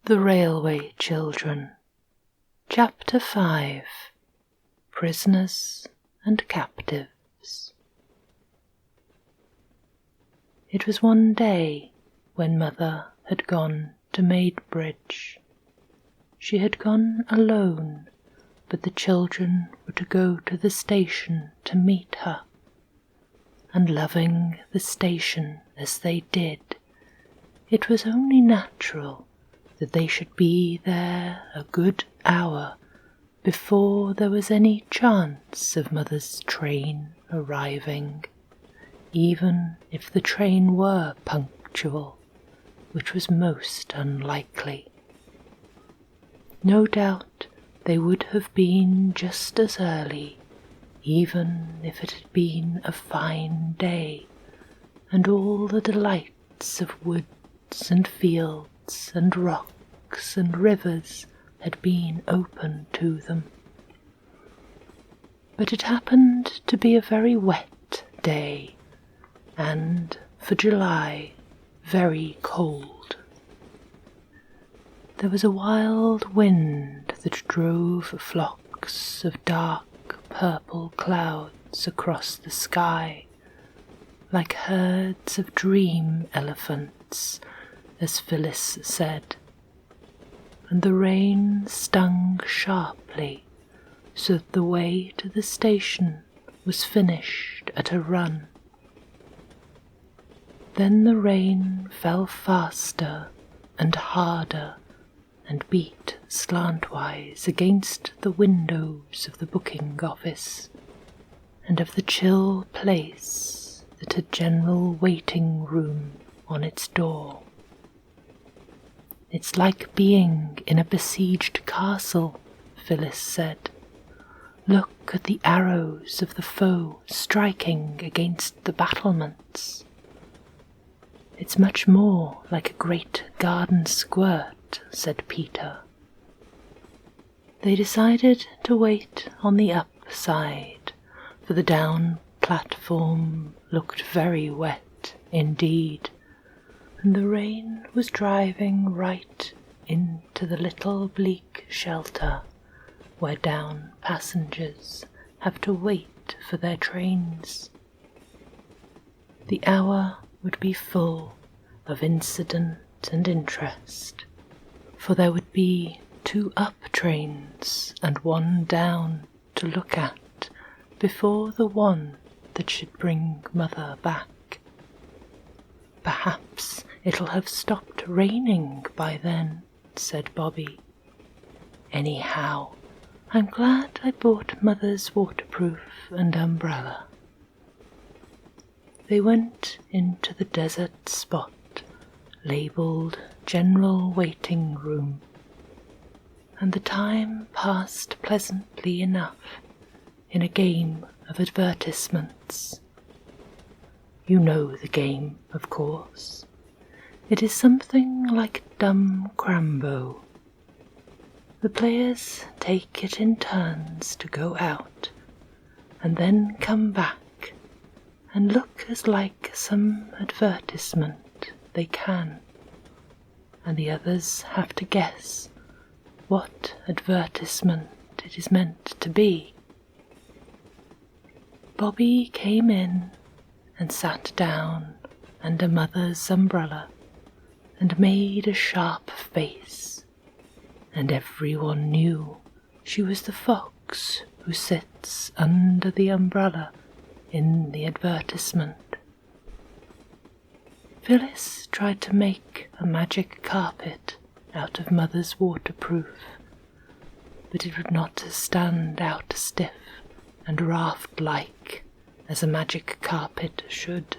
The Railway Children. Chapter 5. Prisoners and Captives. It was one day when Mother had gone to Maidbridge. She had gone alone, but the children were to go to the station to meet her. And loving the station as they did, it was only natural that they should be there a good hour before there was any chance of Mother's train arriving, even if the train were punctual, which was most unlikely. No doubt they would have been just as early, even if it had been a fine day, and all the delights of woods and fields and rocks and rivers had been open to them. But it happened to be a very wet day, and, for July, very cold. There was a wild wind that drove flocks of dark purple clouds across the sky, like herds of dream elephants, as Phyllis said, and the rain stung sharply, so that the way to the station was finished at a run. Then the rain fell faster and harder, and beat slantwise against the windows of the booking office, and of the chill place that had general waiting room on its door. "It's like being in a besieged castle," Phyllis said. "Look at the arrows of the foe striking against the battlements." "It's much more like a great garden squirt," said Peter. They decided to wait on the up side, for the down platform looked very wet indeed, and the rain was driving right into the little bleak shelter where down passengers have to wait for their trains. The hour would be full of incident and interest, for there would be 2 up trains and 1 down to look at before the one that should bring Mother back. "Perhaps it'll have stopped raining by then," said Bobby. "Anyhow, I'm glad I bought Mother's waterproof and umbrella." They went into the desert spot labelled General Waiting Room, and the time passed pleasantly enough in a game of advertisements. You know the game, of course. It is something like Dumb Crambo. The players take it in turns to go out, and then come back and look as like some advertisement they can, and the others have to guess what advertisement it is meant to be. Bobby came in and sat down under Mother's umbrella and made a sharp face, and everyone knew she was the fox who sits under the umbrella in the advertisement. Phyllis tried to make a magic carpet out of Mother's waterproof, but it would not stand out stiff and raft-like as a magic carpet should,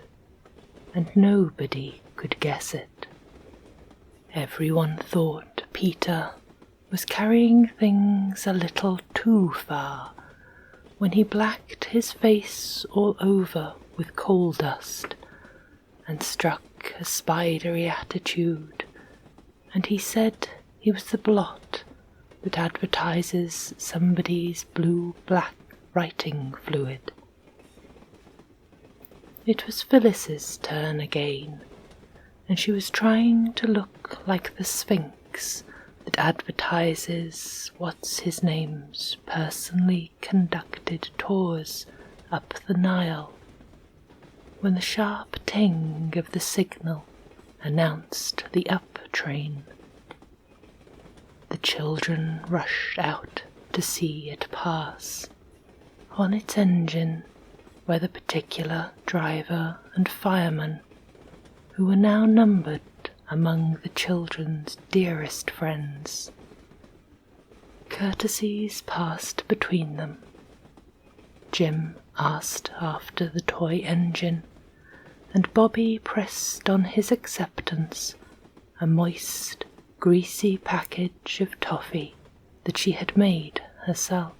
and nobody could guess it. Everyone thought Peter was carrying things a little too far when he blacked his face all over with coal dust and struck a spidery attitude, and he said he was the blot that advertises somebody's blue-black writing fluid. It was Phyllis's turn again, and she was trying to look like the Sphinx that advertises what's-his-name's personally conducted tours up the Nile, when the sharp ting of the signal announced the up train. The children rushed out to see it pass. On its engine were the particular driver and fireman, who were now numbered among the children's dearest friends. Courtesies passed between them. Jim asked after the toy engine, and Bobby pressed on his acceptance a moist, greasy package of toffee that she had made herself.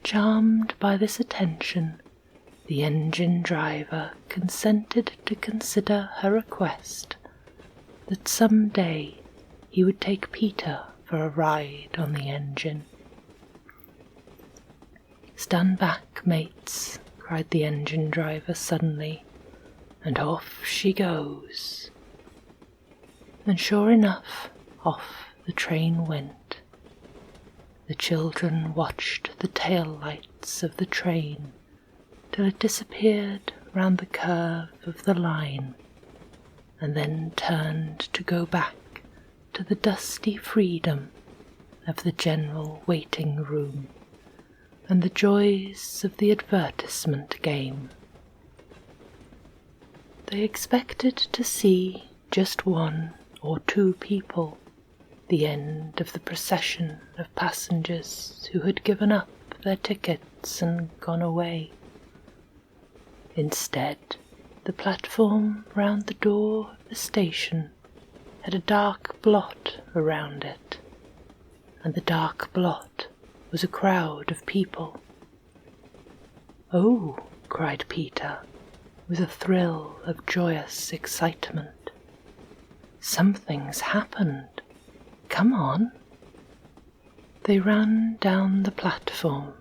Charmed by this attention, the engine driver consented to consider her request that some day he would take Peter for a ride on the engine. "Stand back, mates," cried the engine driver suddenly, and off she goes. And sure enough, off the train went. The children watched the tail lights of the train till it disappeared round the curve of the line, and then turned to go back to the dusty freedom of the general waiting room and the joys of the advertisement game. They expected to see just one or two people, the end of the procession of passengers who had given up their tickets and gone away. Instead, the platform round the door of the station had a dark blot around it, and the dark blot was a crowd of people. "Oh," cried Peter, with a thrill of joyous excitement. "Something's happened. Come on." They ran down the platform.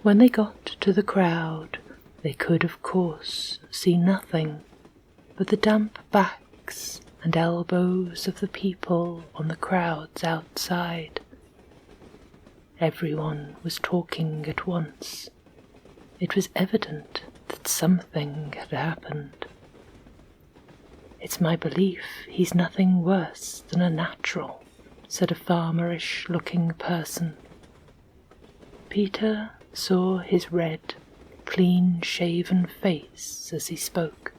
When they got to the crowd, they could, of course, see nothing but the damp backs and elbows of the people on the crowds outside. Everyone was talking at once. It was evident that something had happened. "It's my belief he's nothing worse than a natural," said a farmerish-looking person. Peter saw his red, clean-shaven face as he spoke.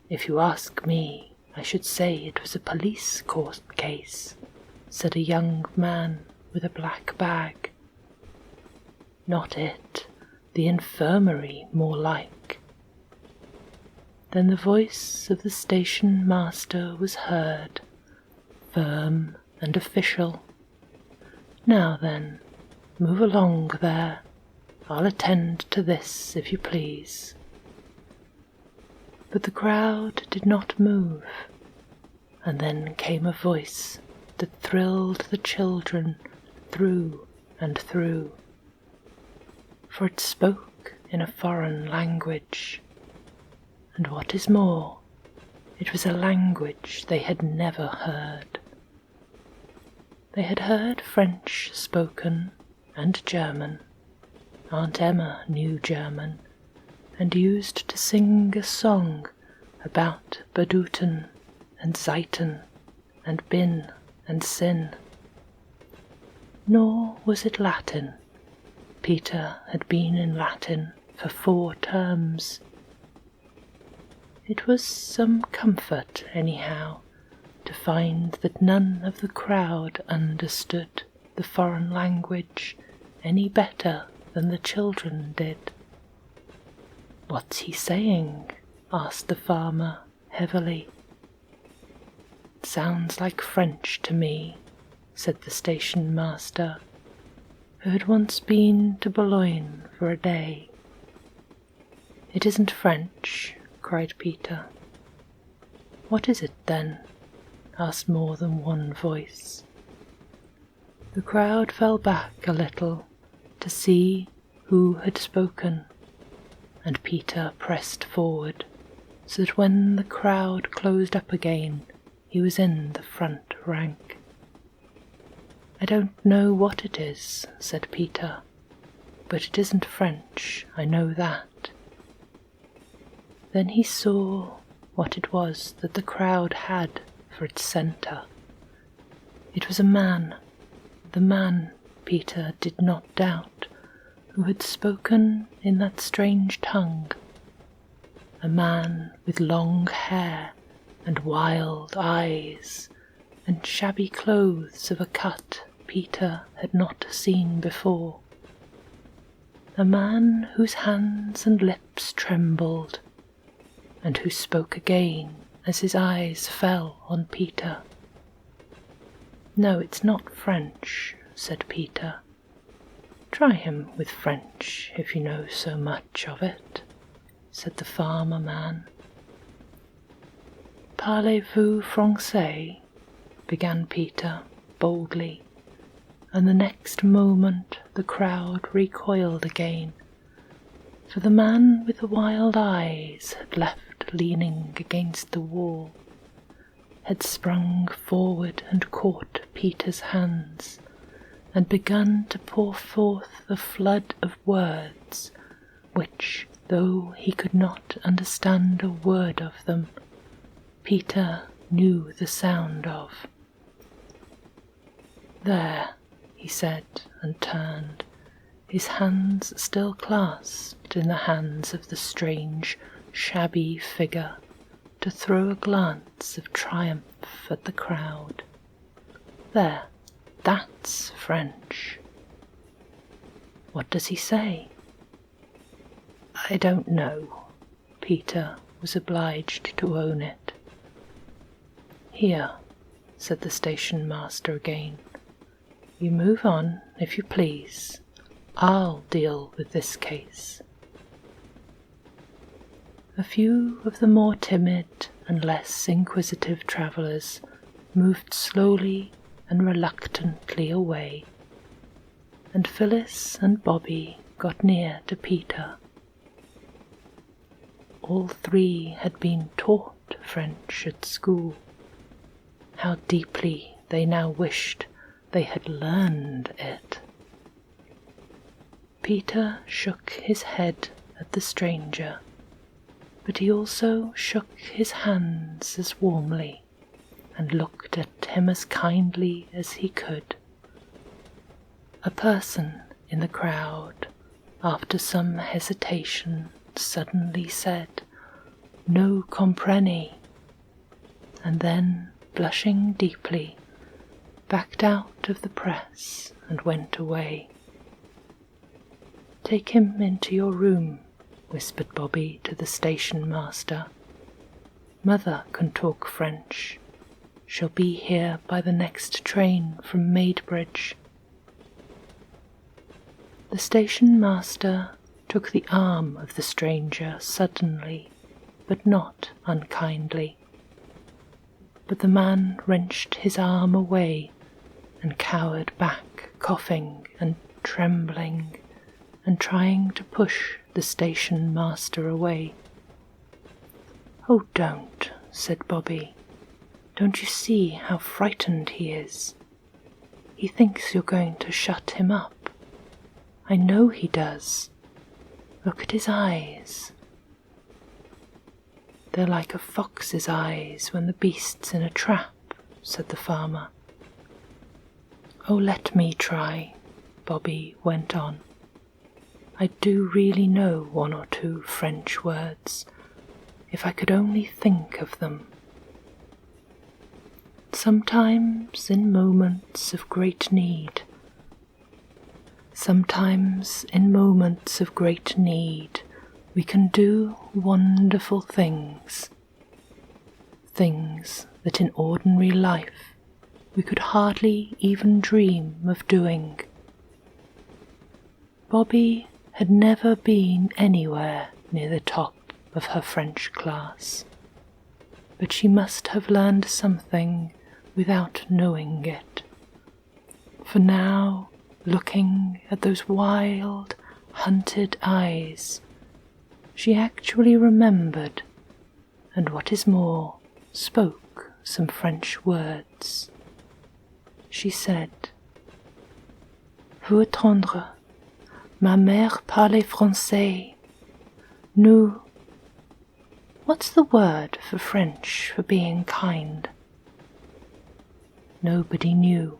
"If you ask me, I should say it was a police court case," said a young man with a black bag. "Not it, the infirmary more like." Then the voice of the station master was heard, firm and official. "Now then, move along there. I'll attend to this, if you please." But the crowd did not move, and then came a voice that thrilled the children through and through, for it spoke in a foreign language, and what is more, it was a language they had never heard. They had heard French spoken and German. Aunt Emma knew German, and used to sing a song about Beduten and Zeiten and Bin and Sin. Nor was it Latin. Peter had been in Latin for 4 terms. It was some comfort, anyhow, to find that none of the crowd understood the foreign language any better than the children did. "What's he saying?" asked the farmer heavily. "It sounds like French to me," said the station master, who had once been to Boulogne for a day. "It isn't French," cried Peter. "What is it then?" asked more than one voice. The crowd fell back a little to see who had spoken, and Peter pressed forward, so that when the crowd closed up again, he was in the front rank. "I don't know what it is," said Peter, "but it isn't French, I know that." Then he saw what it was that the crowd had for its centre. It was a man, the man, Peter did not doubt, who had spoken in that strange tongue. A man with long hair and wild eyes, and shabby clothes of a cut Peter had not seen before. A man whose hands and lips trembled, and who spoke again as his eyes fell on Peter. "No, it's not French," said Peter. "Try him with French if you know so much of it," said the farmer man. "Parlez-vous français?" began Peter boldly, and the next moment the crowd recoiled again, for the man with the wild eyes had left leaning against the wall, had sprung forward and caught Peter's hands, and begun to pour forth a flood of words which, though he could not understand a word of them, Peter knew the sound of. "There," he said, and turned, his hands still clasped in the hands of the strange, shabby figure, to throw a glance of triumph at the crowd. "There, that's French." "What does he say?" "I don't know." Peter was obliged to own it. "Here," said the station master again. "You move on, if you please. I'll deal with this case." A few of the more timid and less inquisitive travellers moved slowly and reluctantly away, and Phyllis and Bobby got near to Peter. All three had been taught French at school. How deeply they now wished they had learned it. Peter shook his head at the stranger, but he also shook his hands as warmly, and looked at him as kindly as he could. A person in the crowd, after some hesitation, suddenly said, "No comprenez," and then, blushing deeply, backed out of the press and went away. "Take him into your room," whispered Bobby to the station master. "Mother can talk French. She'll be here by the next train from Maidbridge." The station master took the arm of the stranger suddenly, but not unkindly. But the man wrenched his arm away and cowered back, coughing and trembling, and trying to push the station master away. "Oh, don't," said Bobby. "Don't you see how frightened he is? He thinks you're going to shut him up. I know he does. Look at his eyes. They're like a fox's eyes when the beast's in a trap," said the farmer. "Oh, let me try," Bobby went on. "I do really know one or two French words, if I could only think of them. Sometimes in moments of great need, we can do wonderful things, things that in ordinary life we could hardly even dream of doing." Bobby had never been anywhere near the top of her French class, but she must have learned something without knowing it, for now, looking at those wild, hunted eyes, she actually remembered, and what is more, spoke some French words. She said, "Vous attendre, ma mère parle français. Nous..." What's the word for French for being kind? Nobody knew.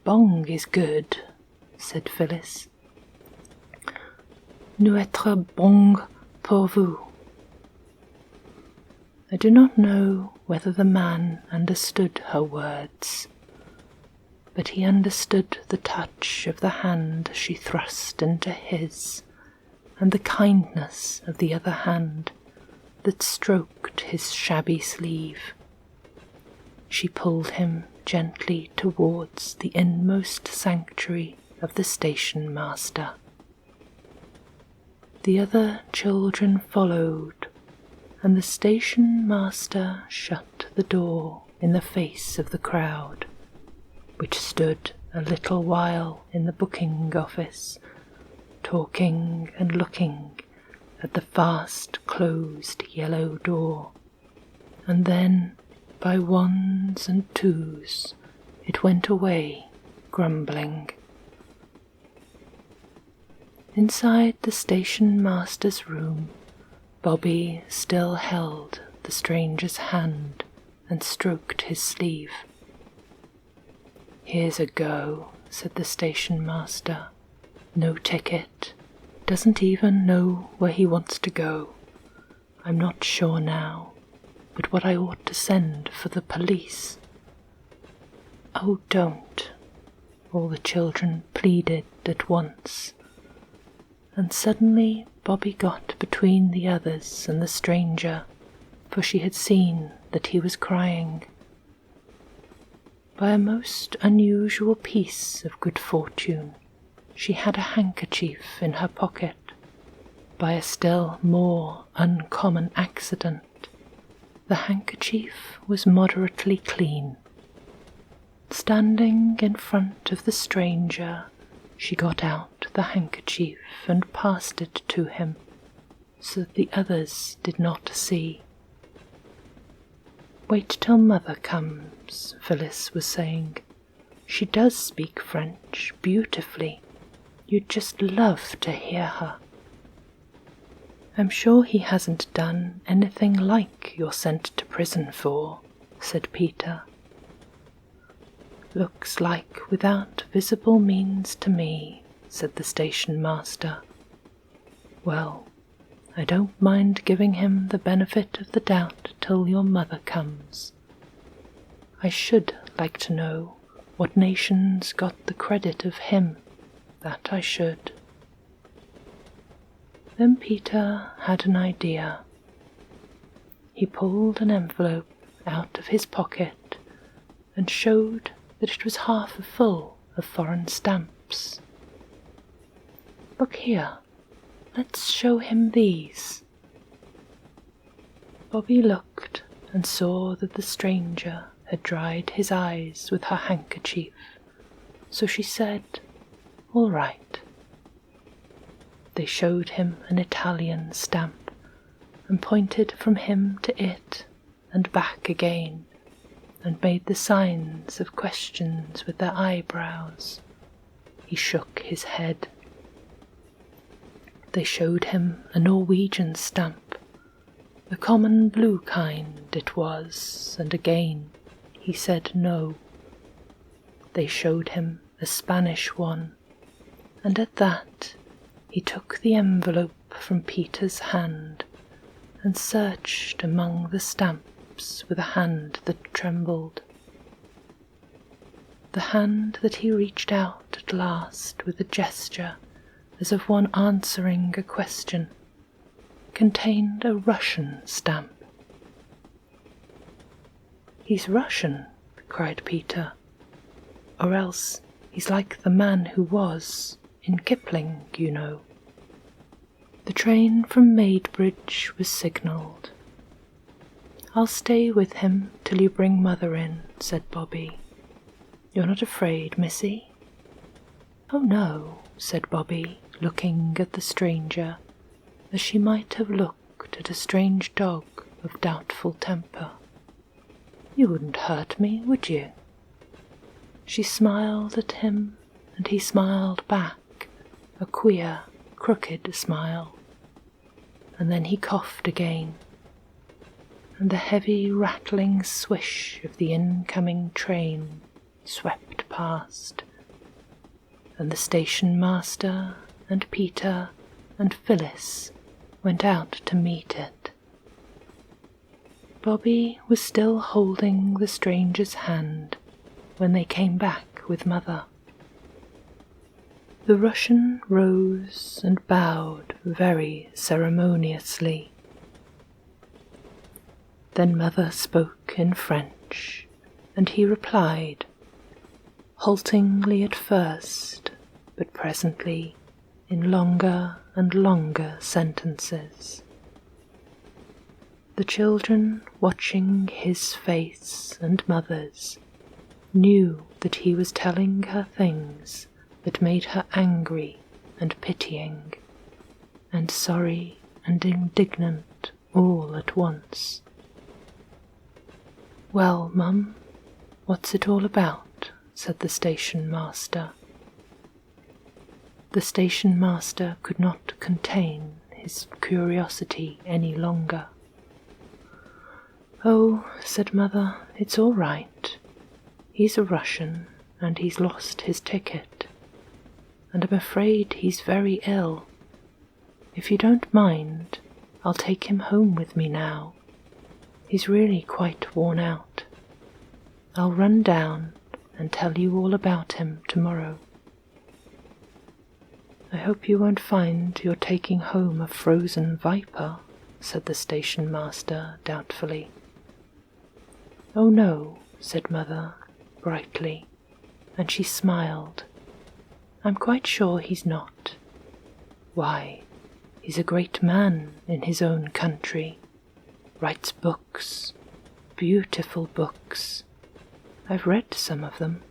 Bong is good, said Phyllis. Nous être bong pour vous. I do not know whether the man understood her words, but he understood the touch of the hand she thrust into his, and the kindness of the other hand that stroked his shabby sleeve. She pulled him gently towards the inmost sanctuary of the station master. The other children followed, and the station master shut the door in the face of the crowd, which stood a little while in the booking office, talking and looking at the fast-closed yellow door, and then, by ones and twos, it went away, grumbling. Inside the station master's room, Bobby still held the stranger's hand and stroked his sleeve. "Here's a go," said the station master. "No ticket. Doesn't even know where he wants to go. I'm not sure now, but what I ought to send for the police." "Oh, don't," all the children pleaded at once. And suddenly Bobby got between the others and the stranger, for she had seen that he was crying. By a most unusual piece of good fortune, she had a handkerchief in her pocket. By a still more uncommon accident, the handkerchief was moderately clean. Standing in front of the stranger, she got out the handkerchief and passed it to him, so that the others did not see. "Wait till Mother comes," Phyllis was saying. "She does speak French beautifully. You'd just love to hear her." "I'm sure he hasn't done anything like you're sent to prison for," said Peter. "Looks like without visible means to me," said the station master. "Well, I don't mind giving him the benefit of the doubt till your mother comes. I should like to know what nation's got the credit of him, that I should." Then Peter had an idea. He pulled an envelope out of his pocket and showed that it was half full of foreign stamps. "Look here, let's show him these." Bobby looked and saw that the stranger had dried his eyes with her handkerchief, so she said, "All right." They showed him an Italian stamp and pointed from him to it and back again, and made the signs of questions with their eyebrows. He shook his head. They showed him a Norwegian stamp, the common blue kind it was, and again he said no. They showed him a Spanish one, and at that he took the envelope from Peter's hand and searched among the stamps with a hand that trembled. The hand that he reached out at last with a gesture as of one answering a question contained a Russian stamp. "He's Russian," cried Peter, "or else he's like the man who was, in Kipling, you know." The train from Maidbridge was signalled. "I'll stay with him till you bring Mother in," said Bobby. "You're not afraid, Missy?" "Oh, no," said Bobby, looking at the stranger as she might have looked at a strange dog of doubtful temper. You wouldn't hurt me, would you?" She smiled at him, and he smiled back, a queer, crooked smile. And then he coughed again, and the heavy rattling swish of the incoming train swept past, and the station master and Peter and Phyllis went out to meet it. Bobby was still holding the stranger's hand when they came back with Mother. The Russian rose and bowed very ceremoniously. Then Mother spoke in French, and he replied, haltingly at first, but presently in longer and longer sentences. The children, watching his face and Mother's, knew that he was telling her things that made her angry and pitying, and sorry and indignant all at once. "Well, Mum, what's it all about?" said the station master. The station master could not contain his curiosity any longer. "Oh," said Mother, "it's all right. He's a Russian, and he's lost his ticket, and I'm afraid he's very ill. If you don't mind, I'll take him home with me now. He's really quite worn out. I'll run down and tell you all about him tomorrow." "I hope you won't find you're taking home a frozen viper," said the station master doubtfully. "Oh no," said Mother brightly, and she smiled. "I'm quite sure he's not. Why, he's a great man in his own country, writes books, beautiful books. I've read some of them,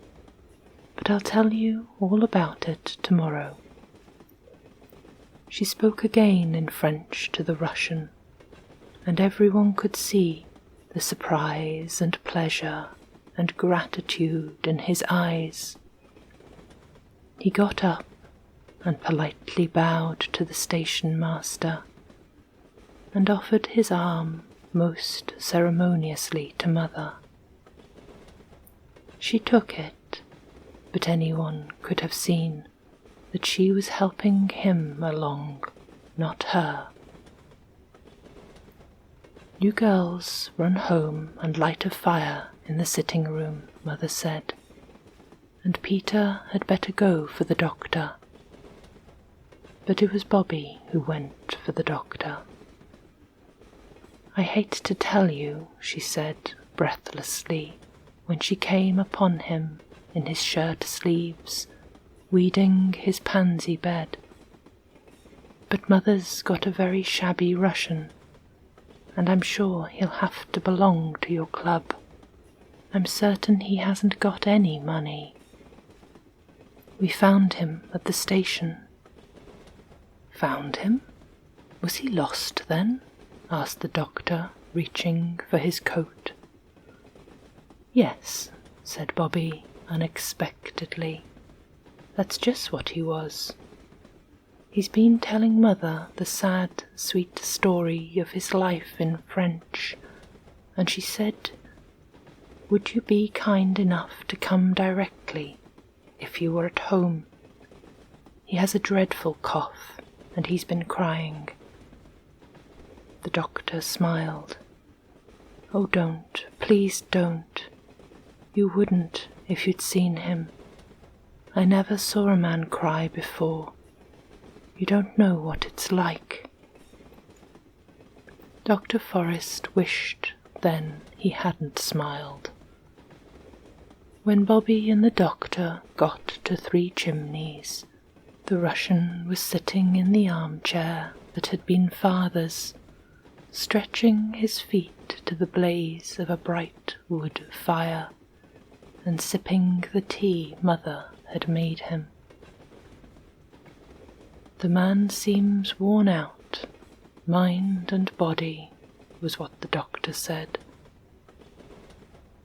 but I'll tell you all about it tomorrow." She spoke again in French to the Russian, and everyone could see the surprise and pleasure and gratitude in his eyes. He got up and politely bowed to the station master, and offered his arm most ceremoniously to Mother. She took it, but anyone could have seen that she was helping him along, not her. "You girls run home and light a fire in the sitting room," Mother said, "and Peter had better go for the doctor." But it was Bobby who went for the doctor. "I hate to tell you," she said breathlessly, when she came upon him in his shirt sleeves, weeding his pansy bed, "but Mother's got a very shabby Russian, and I'm sure he'll have to belong to your club. I'm certain he hasn't got any money. We found him at the station." "Found him? Was he lost then?" asked the doctor, reaching for his coat. "Yes," said Bobby unexpectedly. "That's just what he was. He's been telling Mother the sad, sweet story of his life in French, and she said, 'Would you be kind enough to come directly, if you were at home? He has a dreadful cough, and he's been crying.'" The doctor smiled. "Oh, don't, please don't. You wouldn't if you'd seen him. I never saw a man cry before. You don't know what it's like." Dr. Forrest wished then he hadn't smiled. When Bobby and the doctor got to Three Chimneys, the Russian was sitting in the armchair that had been Father's, stretching his feet to the blaze of a bright wood fire, and sipping the tea Mother had made him. "The man seems worn out, mind and body," was what the doctor said.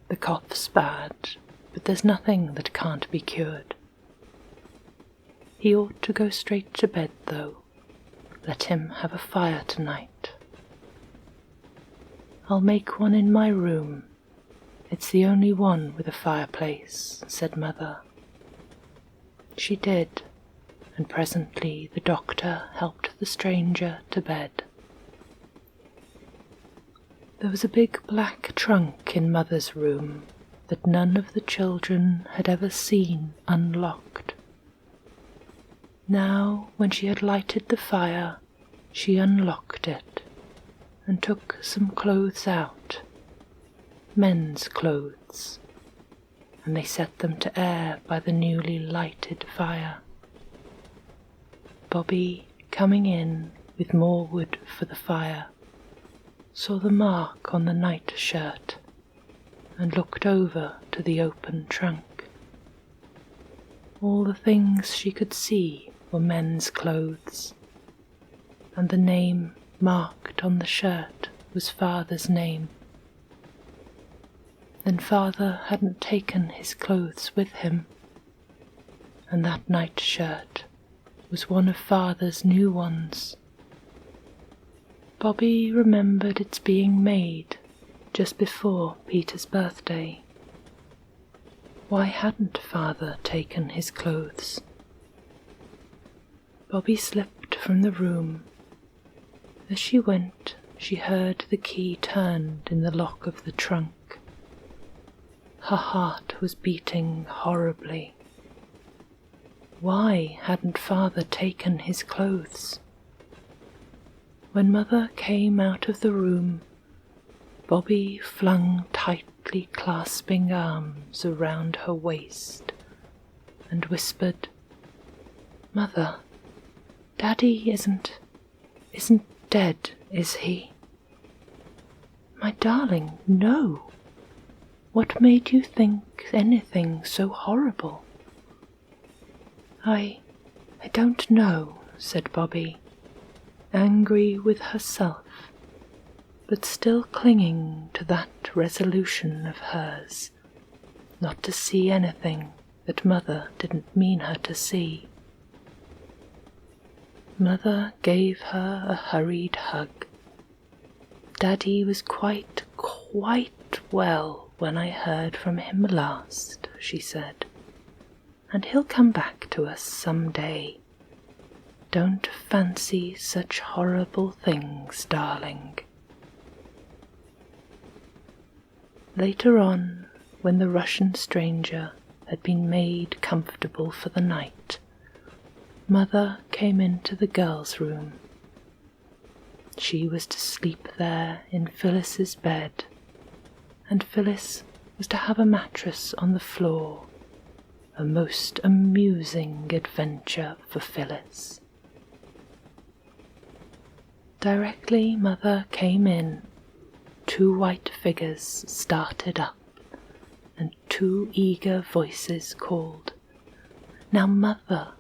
The cough's bad, but there's nothing that can't be cured. He ought to go straight to bed, though. Let him have a fire tonight. I'll make one in my room. It's the only one with a fireplace, said Mother. She did, and presently the doctor helped the stranger to bed. There was a big black trunk in Mother's room that none of the children had ever seen unlocked. Now, when she had lighted the fire, she unlocked it and took some clothes out, men's clothes, and they set them to air by the newly lighted fire. Bobby, coming in with more wood for the fire, saw the mark on the nightshirt and looked over to the open trunk. All the things she could see were men's clothes, and the name marked on the shirt was Father's name. Then Father hadn't taken his clothes with him, and that nightshirt was one of Father's new ones. Bobby remembered its being made just before Peter's birthday. Why hadn't Father taken his clothes? Bobby slipped from the room. As she went, she heard the key turned in the lock of the trunk. Her heart was beating horribly. Why hadn't Father taken his clothes? When Mother came out of the room, Bobby flung tightly clasping arms around her waist and whispered, "Mother, Daddy isn't dead, is he?" "My darling, no. What made you think anything so horrible?" I don't know," said Bobby, angry with herself, but still clinging to that resolution of hers, not to see anything that Mother didn't mean her to see. Mother gave her a hurried hug. "Daddy was quite well when I heard from him last," she said, "and he'll come back to us some day. Don't fancy such horrible things, darling." Later on, when the Russian stranger had been made comfortable for the night, Mother came into the girls' room. She was to sleep there in Phyllis's bed, and Phyllis was to have a mattress on the floor, a most amusing adventure for Phyllis. Directly Mother came in, 2 white figures started up, and 2 eager voices called, "Now, Mother,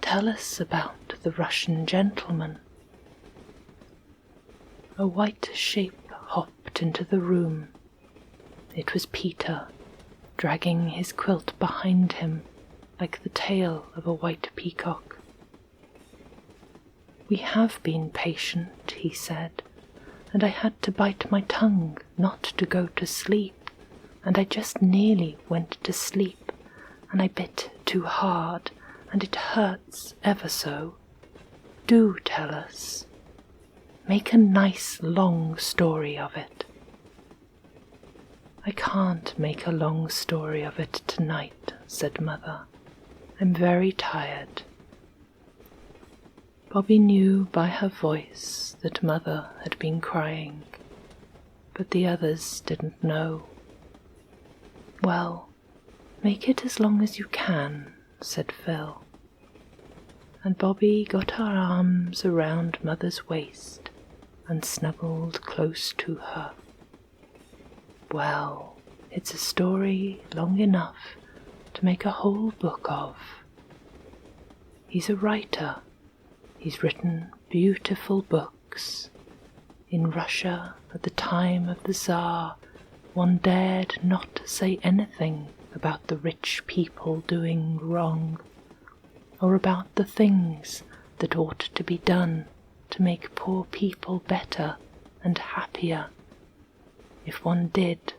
tell us about the Russian gentleman." A white shape hopped into the room. It was Peter, dragging his quilt behind him like the tail of a white peacock. "We have been patient," he said, "and I had to bite my tongue not to go to sleep, and I just nearly went to sleep, and I bit too hard, and it hurts ever so. Do tell us. Make a nice long story of it." "I can't make a long story of it tonight," said Mother. "I'm very tired." Bobby knew by her voice that Mother had been crying, but the others didn't know. "Well, make it as long as you can," said Phil. And Bobby got her arms around Mother's waist and snuggled close to her. "Well, it's a story long enough to make a whole book of. He's a writer. He's written beautiful books. In Russia, at the time of the Tsar, one dared not say anything about the rich people doing wrong, or about the things that ought to be done to make poor people better and happier. If one did,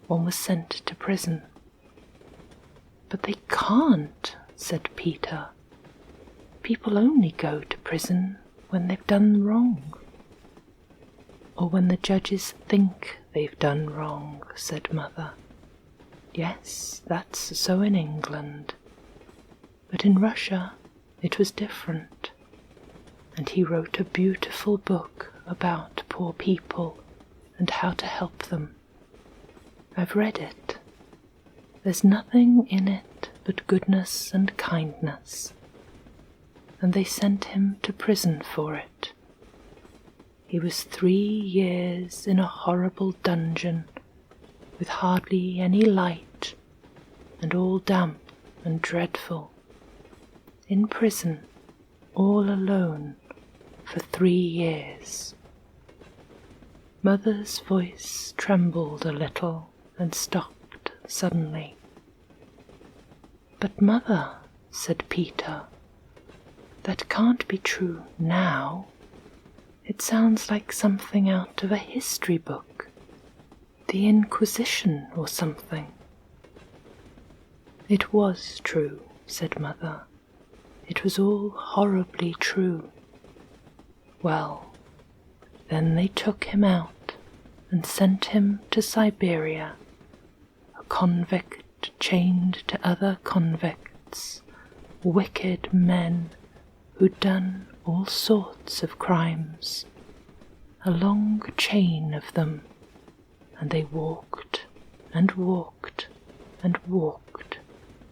one was sent to prison. But they can't, said Peter. People only go to prison when they've done wrong. Or when the judges think they've done wrong, said Mother. Yes, that's so in England. But in Russia it was different. And he wrote a beautiful book about poor people and how to help them. I've read it. There's nothing in it but goodness and kindness. And they sent him to prison for it. He was 3 years in a horrible dungeon, with hardly any light, and all damp and dreadful. In prison, all alone, for 3 years. Mother's voice trembled a little and stopped suddenly. But Mother, said Peter, that can't be true now. It sounds like something out of a history book, the Inquisition or something. It was true, said Mother. It was all horribly true. Well, then they took him out and sent him to Siberia, a convict chained to other convicts, wicked men who'd done all sorts of crimes, a long chain of them, and they walked and walked and walked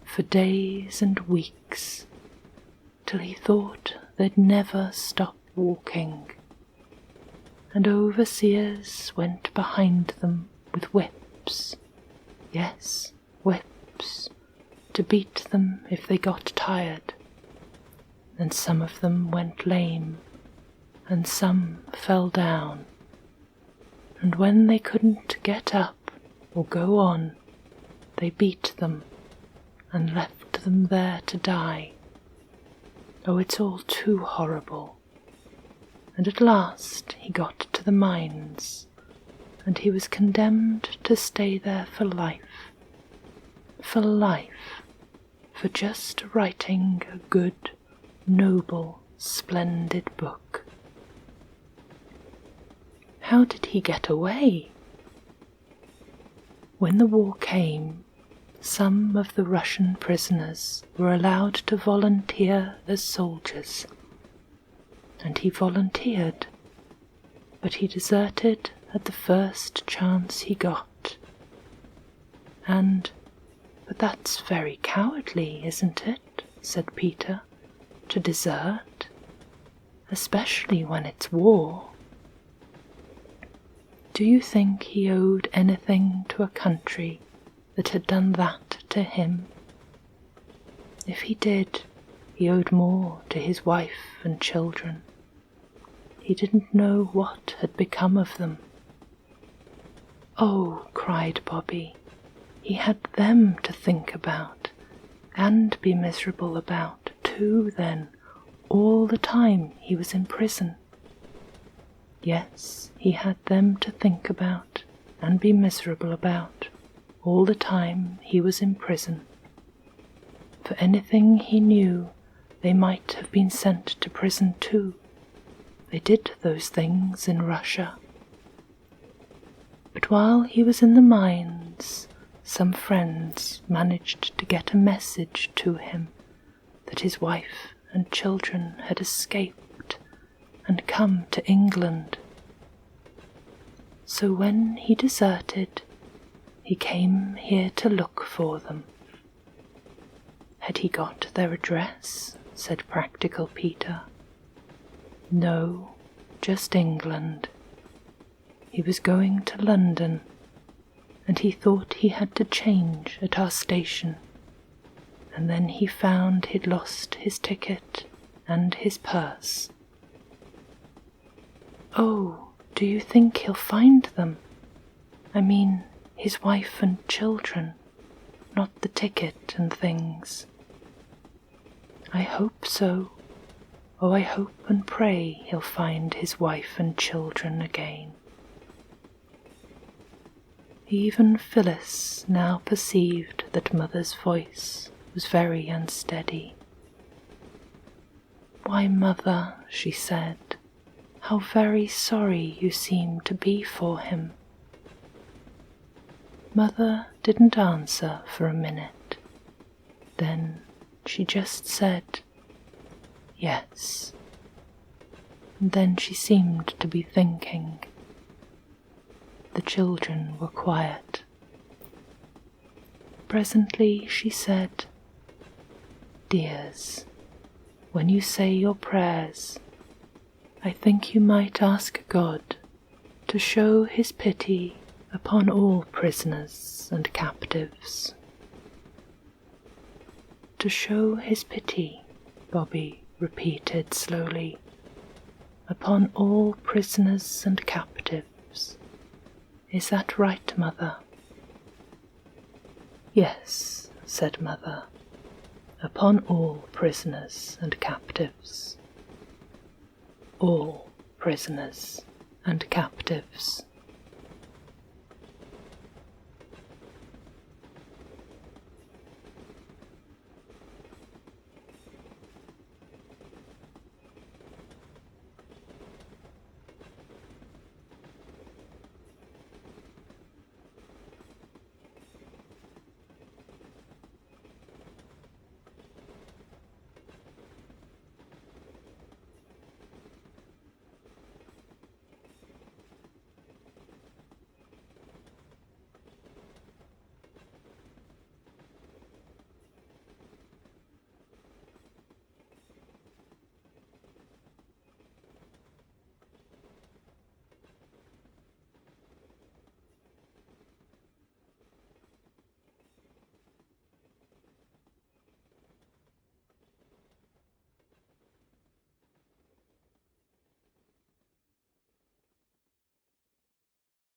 for days and weeks, till he thought they'd never stop walking, and overseers went behind them with whips, yes, whips, to beat them if they got tired. And some of them went lame, and some fell down, and when they couldn't get up or go on, they beat them and left them there to die. Oh, it's all too horrible. And at last he got to the mines, and he was condemned to stay there for life, for just writing a good, noble, splendid book. How did he get away? When the war came, some of the Russian prisoners were allowed to volunteer as soldiers, and he volunteered, but he deserted at the first chance he got. But that's very cowardly, isn't it? Said Peter. To desert, especially when it's war. Do you think he owed anything to a country that had done that to him? If he did, he owed more to his wife and children. He didn't know what had become of them. Oh, cried Bobby, he had them to think about, and be miserable about, too, then, all the time he was in prison. Yes, he had them to think about and be miserable about all the time he was in prison. For anything he knew, they might have been sent to prison too. They did those things in Russia. But while he was in the mines, some friends managed to get a message to him that his wife and children had escaped and come to England. So when he deserted, he came here to look for them. Had he got their address? Said practical Peter. No, just England. He was going to London, and he thought he had to change at our station. And then he found he'd lost his ticket and his purse. Oh, do you think he'll find them? I mean, his wife and children, not the ticket and things. I hope so. Oh, I hope and pray he'll find his wife and children again. Even Phyllis now perceived that Mother's voice was very unsteady. "Why, Mother," she said, "how very sorry you seem to be for him." Mother didn't answer for a minute. Then she just said, "Yes." And then she seemed to be thinking. The children were quiet. Presently she said, "Dears, when you say your prayers, I think you might ask God to show his pity upon all prisoners and captives." "To show his pity," Bobby repeated slowly, "upon all prisoners and captives. Is that right, Mother?" "Yes," said Mother, "upon all prisoners and captives. All prisoners and captives."